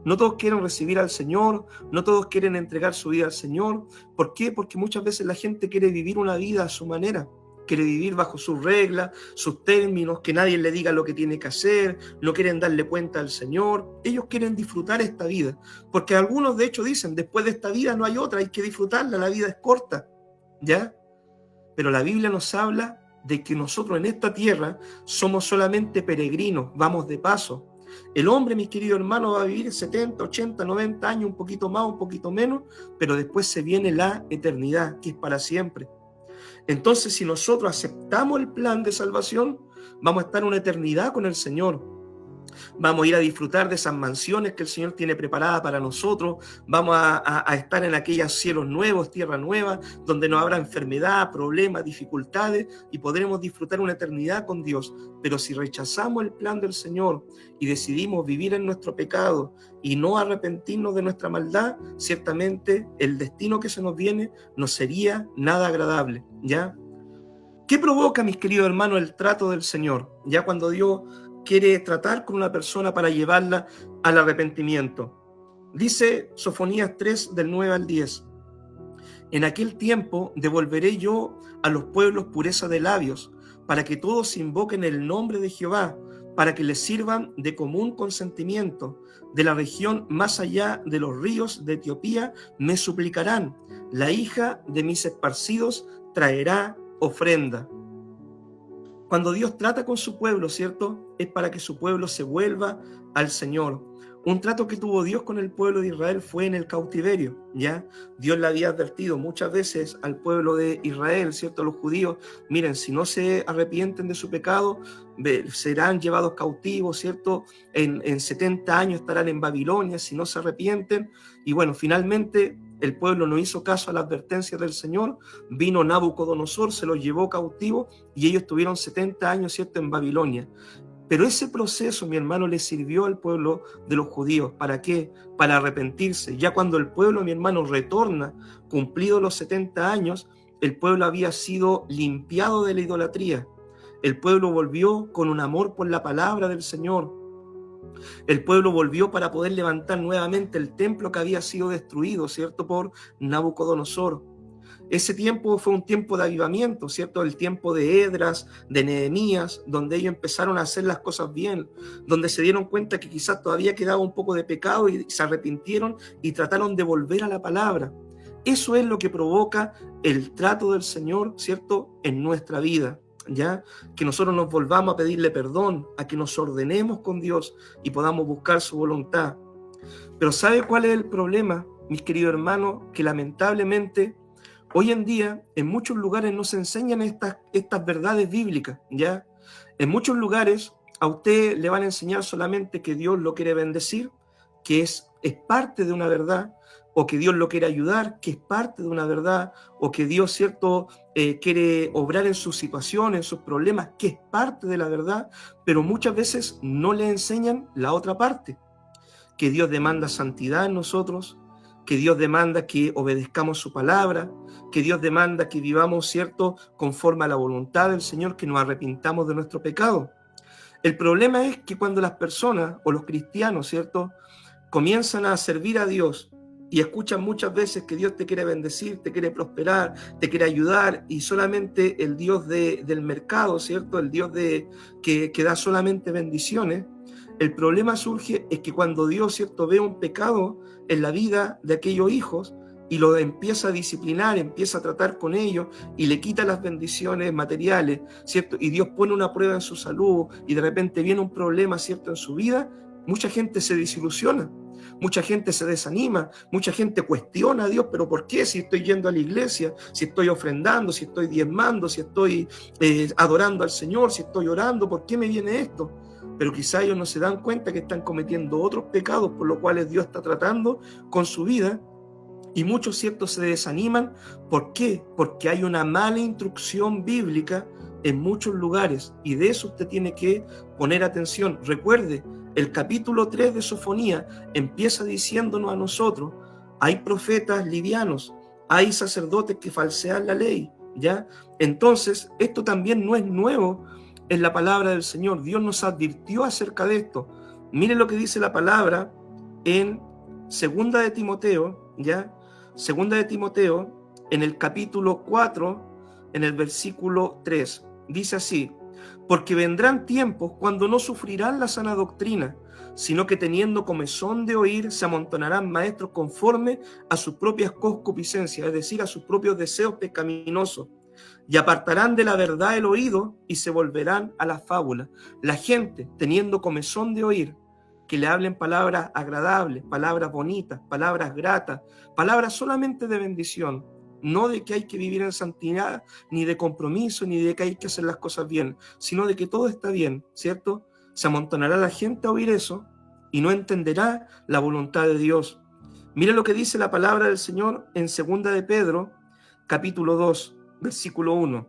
No todos quieren recibir al Señor, no todos quieren entregar su vida al Señor. ¿Por qué? Porque muchas veces la gente quiere vivir una vida a su manera, quiere vivir bajo sus reglas, sus términos, que nadie le diga lo que tiene que hacer, no quieren darle cuenta al Señor. Ellos quieren disfrutar esta vida, porque algunos de hecho dicen, después de esta vida no hay otra, hay que disfrutarla, la vida es corta, ¿ya? Pero la Biblia nos habla de que nosotros en esta tierra somos solamente peregrinos, vamos de paso. El hombre, mi querido hermano, va a vivir 70, 80, 90 años, un poquito más, un poquito menos, pero después se viene la eternidad, que es para siempre. Entonces, si nosotros aceptamos el plan de salvación, vamos a estar una eternidad con el Señor. Vamos a ir a disfrutar de esas mansiones que el Señor tiene preparadas para nosotros. Vamos a estar en aquellos cielos nuevos, tierra nueva, donde no habrá enfermedad, problemas, dificultades, y podremos disfrutar una eternidad con Dios. Pero si rechazamos el plan del Señor y decidimos vivir en nuestro pecado y no arrepentirnos de nuestra maldad, ciertamente el destino que se nos viene no sería nada agradable, ¿ya? ¿Qué provoca, mis queridos hermanos, el trato del Señor? Ya cuando Dios quiere tratar con una persona para llevarla al arrepentimiento. Dice Sofonías 3, del 9 al 10. En aquel tiempo devolveré yo a los pueblos pureza de labios, para que todos invoquen el nombre de Jehová, para que les sirvan de común consentimiento. De la región más allá de los ríos de Etiopía me suplicarán. La hija de mis esparcidos traerá ofrenda. Cuando Dios trata con su pueblo, ¿cierto? Es para que su pueblo se vuelva al Señor. Un trato que tuvo Dios con el pueblo de Israel fue en el cautiverio, ¿ya? Dios le había advertido muchas veces al pueblo de Israel, ¿cierto? A los judíos, miren, si no se arrepienten de su pecado, serán llevados cautivos, ¿cierto? En 70 años estarán en Babilonia, si no se arrepienten. Y bueno, finalmente el pueblo no hizo caso a la advertencia del Señor, vino Nabucodonosor, se los llevó cautivo y ellos tuvieron 70 años, ¿cierto?, en Babilonia. Pero ese proceso, mi hermano, le sirvió al pueblo de los judíos. ¿Para qué? Para arrepentirse. Ya cuando el pueblo, mi hermano, retorna, cumplidos los 70 años, el pueblo había sido limpiado de la idolatría. El pueblo volvió con un amor por la palabra del Señor. El pueblo volvió para poder levantar nuevamente el templo que había sido destruido, ¿cierto?, por Nabucodonosor. Ese tiempo fue un tiempo de avivamiento, ¿cierto? El tiempo de Esdras, de Nehemías, donde ellos empezaron a hacer las cosas bien, donde se dieron cuenta que quizás todavía quedaba un poco de pecado y se arrepintieron y trataron de volver a la palabra. Eso es lo que provoca el trato del Señor, ¿cierto?, en nuestra vida, ¿ya? Que nosotros nos volvamos a pedirle perdón, a que nos ordenemos con Dios y podamos buscar su voluntad. Pero ¿sabe cuál es el problema, mis queridos hermanos? Que lamentablemente hoy en día en muchos lugares no se enseñan estas verdades bíblicas, ¿ya? En muchos lugares a usted le van a enseñar solamente que Dios lo quiere bendecir, que es parte de una verdad, o que Dios lo quiere ayudar, que es parte de una verdad, o que Dios, ¿cierto?, quiere obrar en su situación, en sus problemas, que es parte de la verdad, pero muchas veces no le enseñan la otra parte, que Dios demanda santidad en nosotros, que Dios demanda que obedezcamos su palabra, que Dios demanda que vivamos, ¿cierto?, conforme a la voluntad del Señor, que nos arrepintamos de nuestro pecado. El problema es que cuando las personas o los cristianos, ¿cierto?, comienzan a servir a Dios y escuchan muchas veces que Dios te quiere bendecir, te quiere prosperar, te quiere ayudar, y solamente el Dios del mercado, ¿cierto?, el Dios que da solamente bendiciones. El problema surge es que cuando Dios, ¿cierto?, ve un pecado en la vida de aquellos hijos y lo empieza a disciplinar, empieza a tratar con ellos y le quita las bendiciones materiales, ¿cierto?, y Dios pone una prueba en su salud y de repente viene un problema, ¿cierto?, en su vida, mucha gente se desilusiona. Mucha gente se desanima, mucha gente cuestiona a Dios, pero ¿por qué? Si estoy yendo a la iglesia, si estoy ofrendando, si estoy diezmando, si estoy adorando al Señor, si estoy orando, ¿por qué me viene esto? Pero quizá ellos no se dan cuenta que están cometiendo otros pecados por los cuales Dios está tratando con su vida, y muchos, ¿cierto?, se desaniman. ¿Por qué? Porque hay una mala instrucción bíblica en muchos lugares, y de eso usted tiene que poner atención. Recuerde, el capítulo 3 de Sofonía empieza diciéndonos a nosotros: hay profetas livianos, hay sacerdotes que falsean la ley, ¿ya? Entonces, esto también no es nuevo en la palabra del Señor. Dios nos advirtió acerca de esto. Mire lo que dice la palabra en Segunda de Timoteo, ¿ya? Segunda de Timoteo, en el capítulo 4, en el versículo 3. Dice así: porque vendrán tiempos cuando no sufrirán la sana doctrina, sino que teniendo comezón de oír, se amontonarán maestros conforme a sus propias concupiscencias, es decir, a sus propios deseos pecaminosos, y apartarán de la verdad el oído y se volverán a la fábula. La gente, teniendo comezón de oír, que le hablen palabras agradables, palabras bonitas, palabras gratas, palabras solamente de bendición, no de que hay que vivir en santidad, ni de compromiso, ni de que hay que hacer las cosas bien, sino de que todo está bien, ¿cierto? Se amontonará la gente a oír eso y no entenderá la voluntad de Dios. Mire lo que dice la palabra del Señor en Segunda de Pedro, capítulo 2, versículo 1.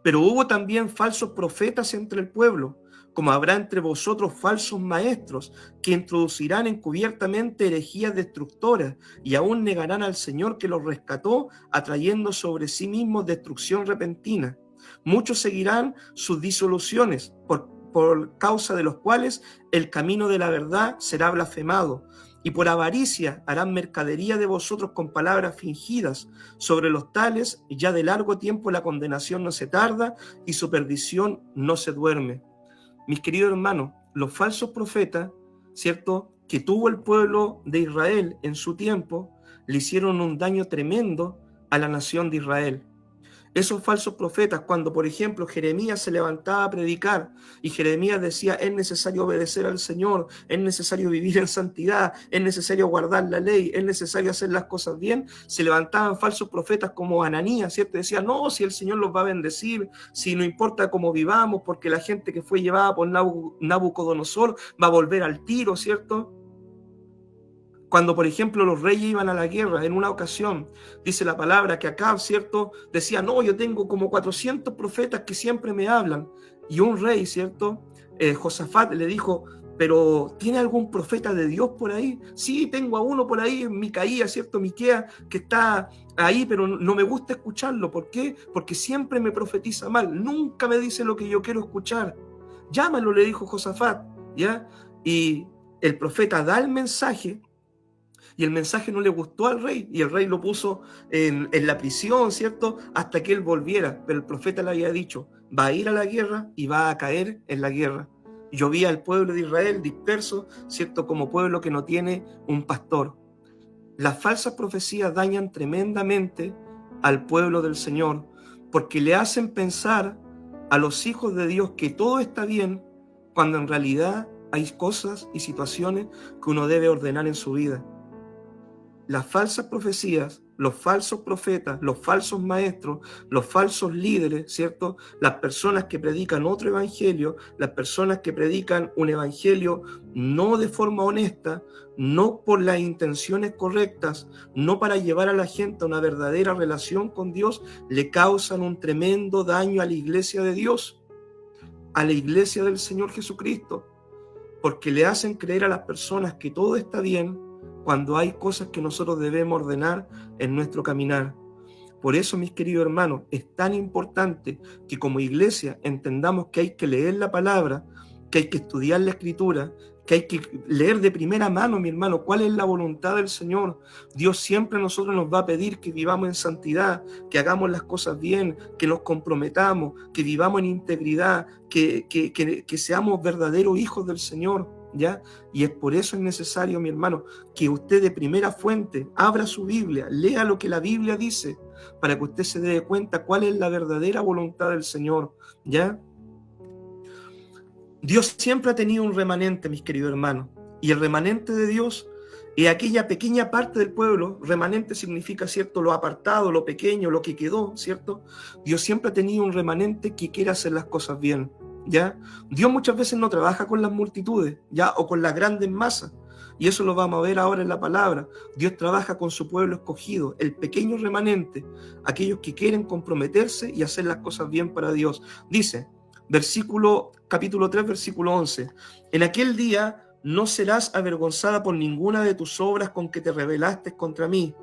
Pero hubo también falsos profetas entre el pueblo, como habrá entre vosotros falsos maestros, que introducirán encubiertamente herejías destructoras, y aún negarán al Señor que los rescató, atrayendo sobre sí mismos destrucción repentina. Muchos seguirán sus disoluciones, por causa de los cuales el camino de la verdad será blasfemado, y por avaricia harán mercadería de vosotros con palabras fingidas. Sobre los tales, ya de largo tiempo la condenación no se tarda y su perdición no se duerme. Mis queridos hermanos, los falsos profetas, ¿cierto?, que tuvo el pueblo de Israel en su tiempo, le hicieron un daño tremendo a la nación de Israel. Esos falsos profetas, cuando por ejemplo Jeremías se levantaba a predicar y Jeremías decía: es necesario obedecer al Señor, es necesario vivir en santidad, es necesario guardar la ley, es necesario hacer las cosas bien, se levantaban falsos profetas como Ananías, ¿cierto? Decían: no, si el Señor los va a bendecir, si no importa cómo vivamos, porque la gente que fue llevada por Nabucodonosor va a volver al tiro, ¿cierto? Cuando, por ejemplo, los reyes iban a la guerra, en una ocasión, dice la palabra que Acab, ¿cierto?, decía: no, yo tengo como 400 profetas que siempre me hablan. Y un rey, ¿cierto?, Josafat le dijo: pero ¿tiene algún profeta de Dios por ahí? Sí, tengo a uno por ahí, Micaías, ¿cierto?, Miqueas, que está ahí, pero no me gusta escucharlo. ¿Por qué? Porque siempre me profetiza mal, nunca me dice lo que yo quiero escuchar. Llámalo, le dijo Josafat, ¿ya? Y el profeta da el mensaje, y el mensaje no le gustó al rey, y el rey lo puso en la prisión, ¿cierto?, hasta que él volviera. Pero el profeta le había dicho: va a ir a la guerra y va a caer en la guerra. Yo vi al pueblo de Israel disperso, ¿cierto?, como pueblo que no tiene un pastor. Las falsas profecías dañan tremendamente al pueblo del Señor, porque le hacen pensar a los hijos de Dios que todo está bien, cuando en realidad hay cosas y situaciones que uno debe ordenar en su vida. Las falsas profecías, los falsos profetas, los falsos maestros, los falsos líderes, ¿cierto? Las personas que predican otro evangelio, las personas que predican un evangelio no de forma honesta, no por las intenciones correctas, no para llevar a la gente a una verdadera relación con Dios, le causan un tremendo daño a la iglesia de Dios, a la iglesia del Señor Jesucristo, porque le hacen creer a las personas que todo está bien, cuando hay cosas que nosotros debemos ordenar en nuestro caminar. Por eso, mis queridos hermanos, es tan importante que como iglesia entendamos que hay que leer la palabra, que hay que estudiar la escritura, que hay que leer de primera mano, mi hermano, cuál es la voluntad del Señor. Dios siempre a nosotros nos va a pedir que vivamos en santidad, que hagamos las cosas bien, que nos comprometamos, que vivamos en integridad, que seamos verdaderos hijos del Señor, ¿ya? Y es por eso es necesario, mi hermano, que usted de primera fuente abra su Biblia, lea lo que la Biblia dice, para que usted se dé cuenta cuál es la verdadera voluntad del Señor, ¿ya? Dios siempre ha tenido un remanente, mis queridos hermanos, y el remanente de Dios es aquella pequeña parte del pueblo. Remanente significa, ¿cierto?, lo apartado, lo pequeño, lo que quedó, ¿cierto? Dios siempre ha tenido un remanente que quiere hacer las cosas bien, ¿ya? Dios muchas veces no trabaja con las multitudes, ¿ya?, o con las grandes masas. Y eso lo vamos a ver ahora en la palabra. Dios trabaja con su pueblo escogido, el pequeño remanente, aquellos que quieren comprometerse y hacer las cosas bien para Dios. Dice, capítulo 3, versículo 11, en aquel día no serás avergonzada por ninguna de tus obras con que te rebelaste contra mí,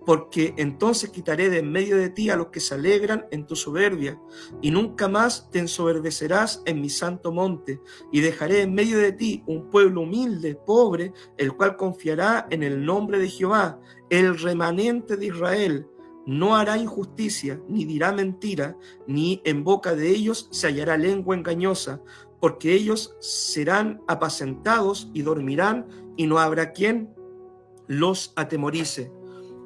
porque entonces quitaré de en medio de ti a los que se alegran en tu soberbia, y nunca más te ensoberbecerás en mi santo monte, y dejaré en medio de ti un pueblo humilde, pobre, el cual confiará en el nombre de Jehová, el remanente de Israel. No hará injusticia, ni dirá mentira, ni en boca de ellos se hallará lengua engañosa, porque ellos serán apacentados y dormirán, y no habrá quien los atemorice.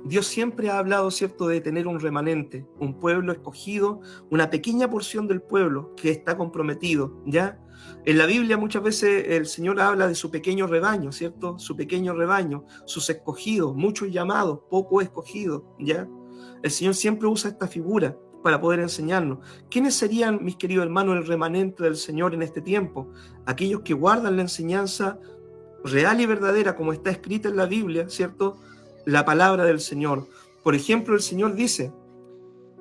Dios siempre ha hablado, ¿cierto?, de tener un remanente, un pueblo escogido, una pequeña porción del pueblo que está comprometido, ¿ya? En la Biblia muchas veces el Señor habla de su pequeño rebaño, ¿cierto? Su pequeño rebaño, sus escogidos, muchos llamados, pocos escogidos, ¿ya? El Señor siempre usa esta figura para poder enseñarnos. ¿Quiénes serían, mis queridos hermanos, el remanente del Señor en este tiempo? Aquellos que guardan la enseñanza real y verdadera como está escrita en la Biblia, ¿cierto?, la palabra del Señor. Por ejemplo, el Señor dice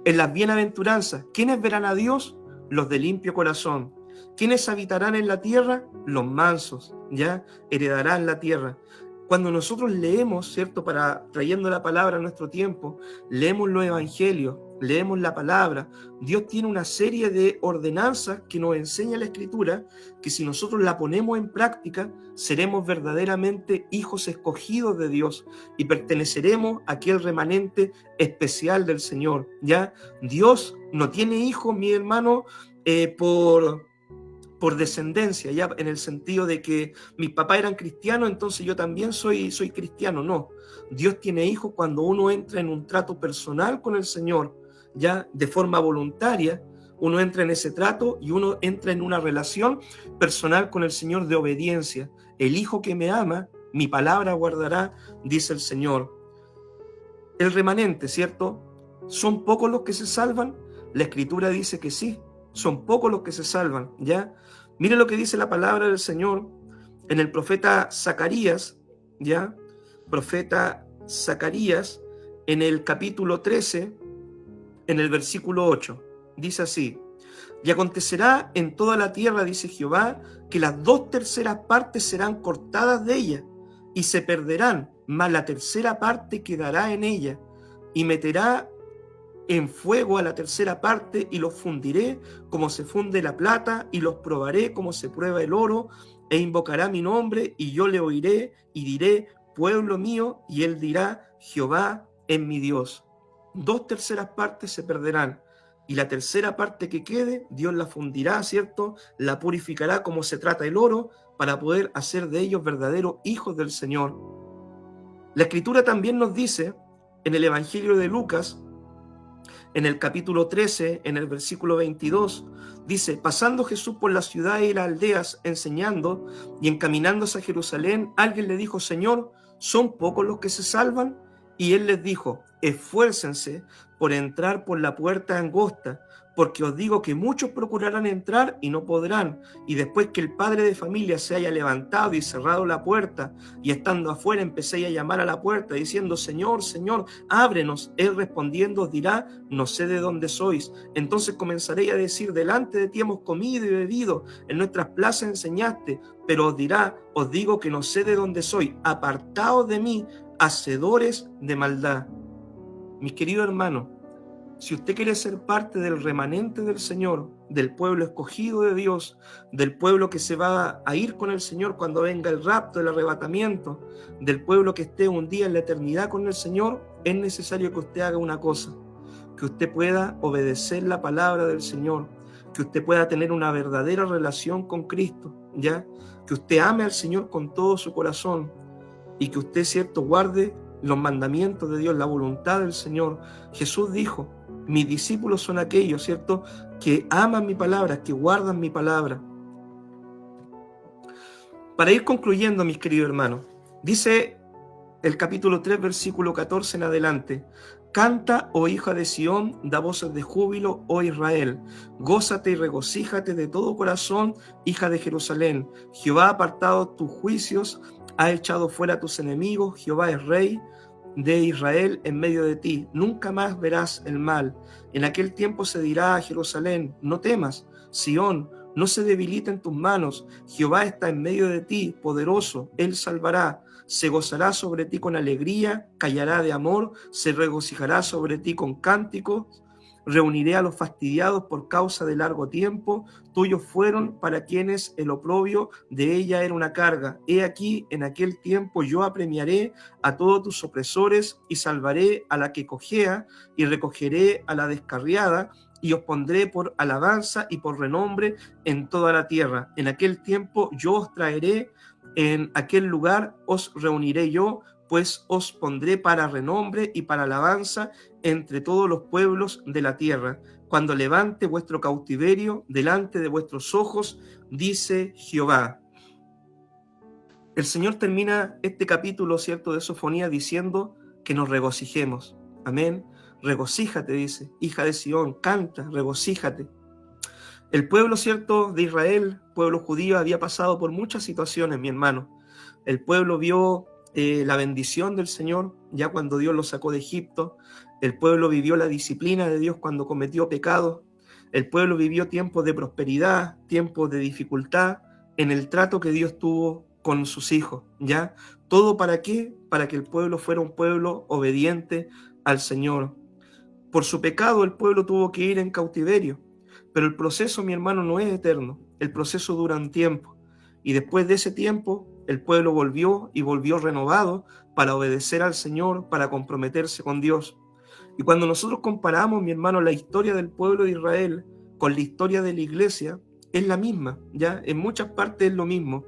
en las bienaventuranzas, ¿quiénes verán a Dios? Los de limpio corazón. ¿Quiénes habitarán en la tierra? Los mansos, ¿ya? Heredarán la tierra. Cuando nosotros leemos, ¿cierto?, trayendo la palabra a nuestro tiempo, leemos los evangelios, leemos la palabra, Dios tiene una serie de ordenanzas que nos enseña la Escritura, que si nosotros la ponemos en práctica, seremos verdaderamente hijos escogidos de Dios y perteneceremos a aquel remanente especial del Señor, ¿ya? Dios no tiene hijos, mi hermano, por descendencia, ya en el sentido de que mis papás eran cristianos, entonces yo también soy cristiano. No, Dios tiene hijos cuando uno entra en un trato personal con el Señor, ya de forma voluntaria, uno entra en ese trato y uno entra en una relación personal con el Señor de obediencia. El hijo que me ama, mi palabra guardará, dice el Señor. El remanente, ¿cierto? ¿Son pocos los que se salvan? La Escritura dice que sí. Son pocos los que se salvan, ¿ya? Mire lo que dice la palabra del Señor en el profeta Zacarías, ¿ya? Profeta Zacarías, en el capítulo 13, en el versículo 8. Dice así, y acontecerá en toda la tierra, dice Jehová, que las 2/3 partes serán cortadas de ella, y se perderán, mas la 1/3 parte quedará en ella, y meterá en fuego a la 1/3 parte y los fundiré como se funde la plata y los probaré como se prueba el oro, e invocará mi nombre y yo le oiré y diré, pueblo mío, y él dirá, Jehová es mi Dios. 2/3 partes se perderán y la 1/3 parte que quede, Dios la fundirá, ¿cierto? La purificará como se trata el oro para poder hacer de ellos verdaderos hijos del Señor. La Escritura también nos dice en el Evangelio de Lucas, en el capítulo 13, en el versículo 22, dice, pasando Jesús por las ciudades y las aldeas, enseñando y encaminándose a Jerusalén, alguien le dijo, Señor, ¿son pocos los que se salvan? Y él les dijo, esfuércense por entrar por la puerta angosta, porque os digo que muchos procurarán entrar y no podrán, y después que el padre de familia se haya levantado y cerrado la puerta, y estando afuera empecéis a llamar a la puerta, diciendo, Señor, Señor, ábrenos. Él respondiendo os dirá, no sé de dónde sois. Entonces comenzaréis a decir, delante de ti hemos comido y bebido, en nuestras plazas enseñaste, pero os dirá, os digo que no sé de dónde soy, apartaos de mí, hacedores de maldad. Mis queridos hermanos, si usted quiere ser parte del remanente del Señor, del pueblo escogido de Dios, del pueblo que se va a ir con el Señor cuando venga el rapto, el arrebatamiento, del pueblo que esté un día en la eternidad con el Señor, es necesario que usted haga una cosa, que usted pueda obedecer la palabra del Señor, que usted pueda tener una verdadera relación con Cristo, ¿ya? Que usted ame al Señor con todo su corazón y que usted, ¿cierto?, guarde los mandamientos de Dios, la voluntad del Señor. Jesús dijo, mis discípulos son aquellos, ¿cierto?, que aman mi palabra, que guardan mi palabra. Para ir concluyendo, mis queridos hermanos, dice el capítulo 3, versículo 14 en adelante, canta, oh hija de Sión, da voces de júbilo, oh Israel, gózate y regocíjate de todo corazón, hija de Jerusalén. Jehová ha apartado tus juicios, Ha echado fuera a tus enemigos, Jehová es rey de Israel en medio de ti. Nunca más verás el mal. En aquel tiempo se dirá a Jerusalén, no temas, Sión, no se debilita en tus manos. Jehová está en medio de ti, poderoso, él salvará. Se gozará sobre ti con alegría, callará de amor, se regocijará sobre ti con cánticos. Reuniré a los fastidiados por causa de largo tiempo. Tuyos fueron para quienes el oprobio de ella era una carga. He aquí, en aquel tiempo yo apremiaré a todos tus opresores y salvaré a la que cojea y recogeré a la descarriada y os pondré por alabanza y por renombre en toda la tierra. En aquel tiempo yo os traeré, en aquel lugar os reuniré yo, pues os pondré para renombre y para alabanza entre todos los pueblos de la tierra, cuando levante vuestro cautiverio delante de vuestros ojos, dice Jehová. El Señor termina este capítulo, ¿cierto?, de Sofonía diciendo que nos regocijemos. Amén. Regocíjate, dice, hija de Sión, canta, regocíjate. El pueblo, ¿cierto?, de Israel, pueblo judío, había pasado por muchas situaciones, mi hermano. El pueblo vio la bendición del Señor ya cuando Dios lo sacó de Egipto. El pueblo vivió la disciplina de Dios cuando cometió pecados. El pueblo vivió tiempos de prosperidad, tiempos de dificultad en el trato que Dios tuvo con sus hijos, ¿ya? ¿Todo para qué? Para que el pueblo fuera un pueblo obediente al Señor. Por su pecado el pueblo tuvo que ir en cautiverio, pero el proceso, mi hermano, no es eterno. El proceso dura un tiempo. Y después de ese tiempo, el pueblo volvió y volvió renovado para obedecer al Señor, para comprometerse con Dios. Y cuando nosotros comparamos, mi hermano, la historia del pueblo de Israel con la historia de la iglesia, es la misma, ¿ya? En muchas partes es lo mismo.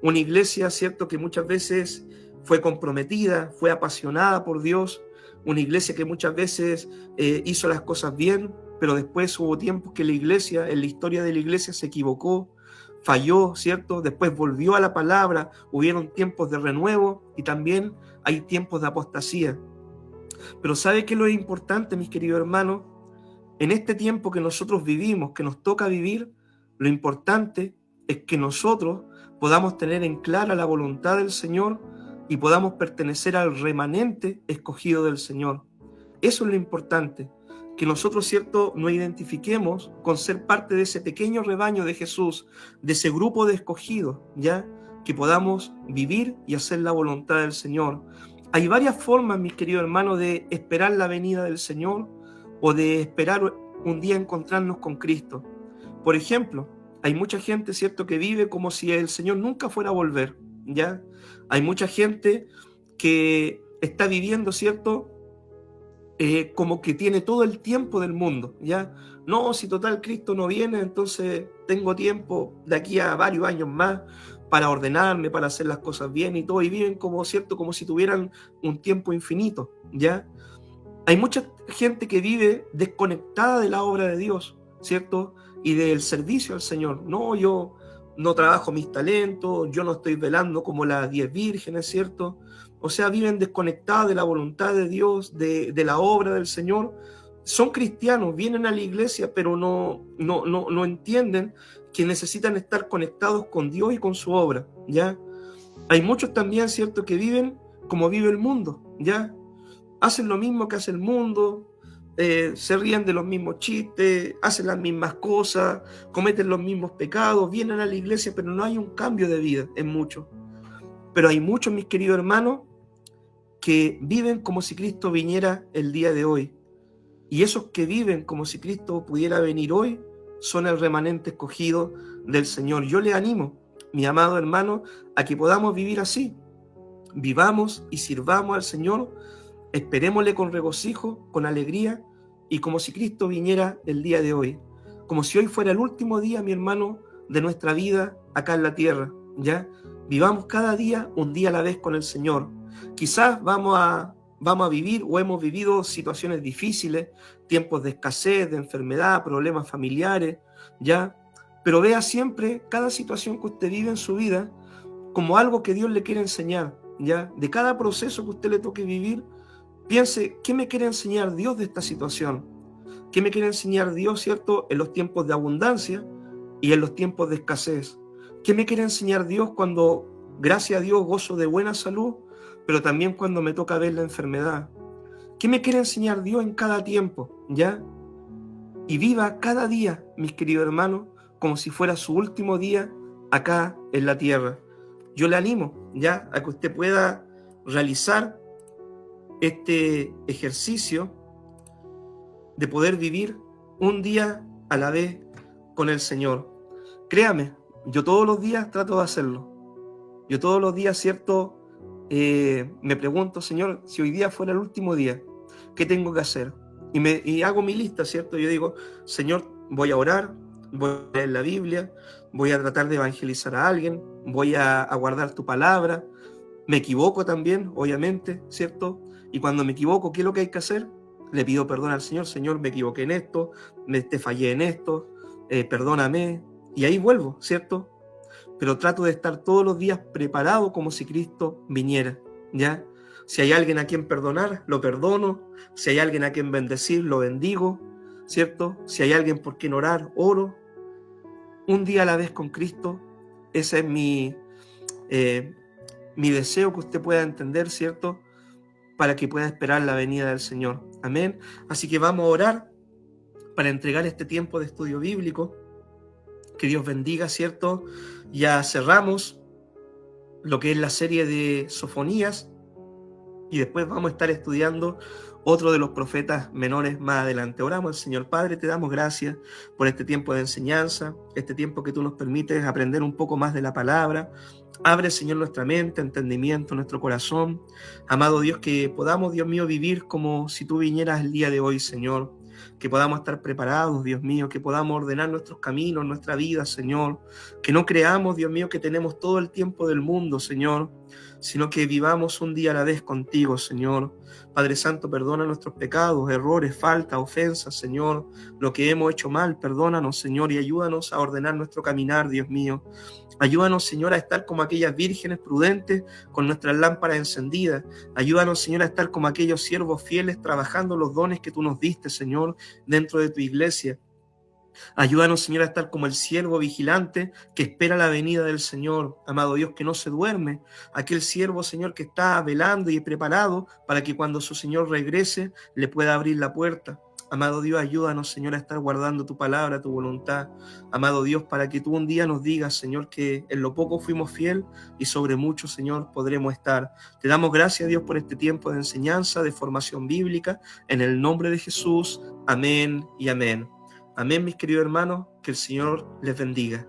Una iglesia, cierto, que muchas veces fue comprometida, fue apasionada por Dios, una iglesia que muchas veces hizo las cosas bien, pero después hubo tiempos que la iglesia, en la historia de la iglesia, se equivocó, falló, ¿cierto? Después volvió a la palabra, hubieron tiempos de renuevo y también hay tiempos de apostasía. Pero ¿sabe qué es lo importante, mis queridos hermanos? En este tiempo que nosotros vivimos, que nos toca vivir, lo importante es que nosotros podamos tener en clara la voluntad del Señor y podamos pertenecer al remanente escogido del Señor. Eso es lo importante, que nosotros, ¿cierto?, nos identifiquemos con ser parte de ese pequeño rebaño de Jesús, de ese grupo de escogidos, ¿ya? Que podamos vivir y hacer la voluntad del Señor. Hay varias formas, mis queridos hermanos, de esperar la venida del Señor o de esperar un día encontrarnos con Cristo. Por ejemplo, hay mucha gente, ¿cierto?, que vive como si el Señor nunca fuera a volver, ¿ya? Hay mucha gente que está viviendo, ¿cierto?, como que tiene todo el tiempo del mundo, ¿ya? No, si total Cristo no viene, entonces tengo tiempo de aquí a varios años más para ordenarme, para hacer las cosas bien y todo, y viven como, ¿cierto?, como si tuvieran un tiempo infinito, ¿ya? Hay mucha gente que vive desconectada de la obra de Dios, ¿cierto?, y del servicio al Señor. No, yo no trabajo mis talentos, yo no estoy velando como las 10 vírgenes, ¿cierto? O sea, viven desconectados de la voluntad de Dios, de la obra del Señor. Son cristianos, vienen a la iglesia, pero no entienden que necesitan estar conectados con Dios y con su obra, ¿ya? Hay muchos también, ¿cierto?, que viven como vive el mundo, ¿ya? Hacen lo mismo que hace el mundo, se ríen de los mismos chistes, hacen las mismas cosas, cometen los mismos pecados, vienen a la iglesia, pero no hay un cambio de vida en muchos. Pero hay muchos, mis queridos hermanos, que viven como si Cristo viniera el día de hoy. Y esos que viven como si Cristo pudiera venir hoy son el remanente escogido del Señor. Yo les animo, mi amado hermano, a que podamos vivir así. Vivamos y sirvamos al Señor, esperémosle con regocijo, con alegría, y como si Cristo viniera el día de hoy. Como si hoy fuera el último día, mi hermano, de nuestra vida acá en la tierra, ¿ya? Vivamos cada día un día a la vez con el Señor. Quizás vamos a vivir o hemos vivido situaciones difíciles, tiempos de escasez, de enfermedad, problemas familiares, ¿ya? Pero vea siempre cada situación que usted vive en su vida como algo que Dios le quiere enseñar, ¿ya? De cada proceso que usted le toque vivir, piense, ¿qué me quiere enseñar Dios de esta situación? ¿Qué me quiere enseñar Dios, cierto, en los tiempos de abundancia y en los tiempos de escasez? ¿Qué me quiere enseñar Dios cuando gracias a Dios, gozo de buena salud, pero también cuando me toca ver la enfermedad. ¿Qué me quiere enseñar Dios en cada tiempo? ¿Ya? Y viva cada día, mis queridos hermanos, como si fuera su último día acá en la tierra. Yo le animo, ¿ya?, a que usted pueda realizar este ejercicio de poder vivir un día a la vez con el Señor. Créame, yo todos los días trato de hacerlo. Yo todos los días, ¿cierto? Me pregunto, Señor, si hoy día fuera el último día, ¿qué tengo que hacer? Y hago mi lista, ¿cierto? Yo digo, Señor, voy a orar, voy a leer la Biblia, voy a tratar de evangelizar a alguien, voy a guardar tu palabra. Me equivoco también, obviamente, ¿cierto? Y cuando me equivoco, ¿qué es lo que hay que hacer? Le pido perdón al Señor. Señor, me equivoqué en esto, te fallé en esto, perdóname. Y ahí vuelvo, ¿cierto? Pero trato de estar todos los días preparado como si Cristo viniera, ¿ya? Si hay alguien a quien perdonar, lo perdono. Si hay alguien a quien bendecir, lo bendigo, ¿cierto? Si hay alguien por quien orar, oro. Un día a la vez con Cristo. Ese es mi deseo, que usted pueda entender, ¿cierto?, para que pueda esperar la venida del Señor. Amén. Así que vamos a orar para entregar este tiempo de estudio bíblico. Que Dios bendiga, ¿cierto? Ya cerramos lo que es la serie de Sofonías y después vamos a estar estudiando otro de los profetas menores más adelante. Oramos al Señor. Padre, te damos gracias por este tiempo de enseñanza, este tiempo que tú nos permites aprender un poco más de la palabra. Abre, Señor, nuestra mente, entendimiento, nuestro corazón. Amado Dios, que podamos, Dios mío, vivir como si tú vinieras el día de hoy, Señor. Que podamos estar preparados, Dios mío, que podamos ordenar nuestros caminos, nuestra vida, Señor. Que no creamos, Dios mío, que tenemos todo el tiempo del mundo, Señor, sino que vivamos un día a la vez contigo, Señor. Padre Santo, perdona nuestros pecados, errores, faltas, ofensas, Señor. Lo que hemos hecho mal, perdónanos, Señor, y ayúdanos a ordenar nuestro caminar, Dios mío. Ayúdanos, Señor, a estar como aquellas vírgenes prudentes con nuestras lámparas encendidas. Ayúdanos, Señor, a estar como aquellos siervos fieles trabajando los dones que tú nos diste, Señor, dentro de tu iglesia. Ayúdanos, Señor, a estar como el siervo vigilante que espera la venida del Señor, amado Dios, que no se duerme. Aquel siervo, Señor, que está velando y preparado para que cuando su Señor regrese le pueda abrir la puerta. Amado Dios, ayúdanos, Señor, a estar guardando tu palabra, tu voluntad. Amado Dios, para que tú un día nos digas, Señor, que en lo poco fuimos fiel y sobre mucho, Señor, podremos estar. Te damos gracias, Dios, por este tiempo de enseñanza, de formación bíblica. En el nombre de Jesús, amén y amén. Amén, mis queridos hermanos, que el Señor les bendiga.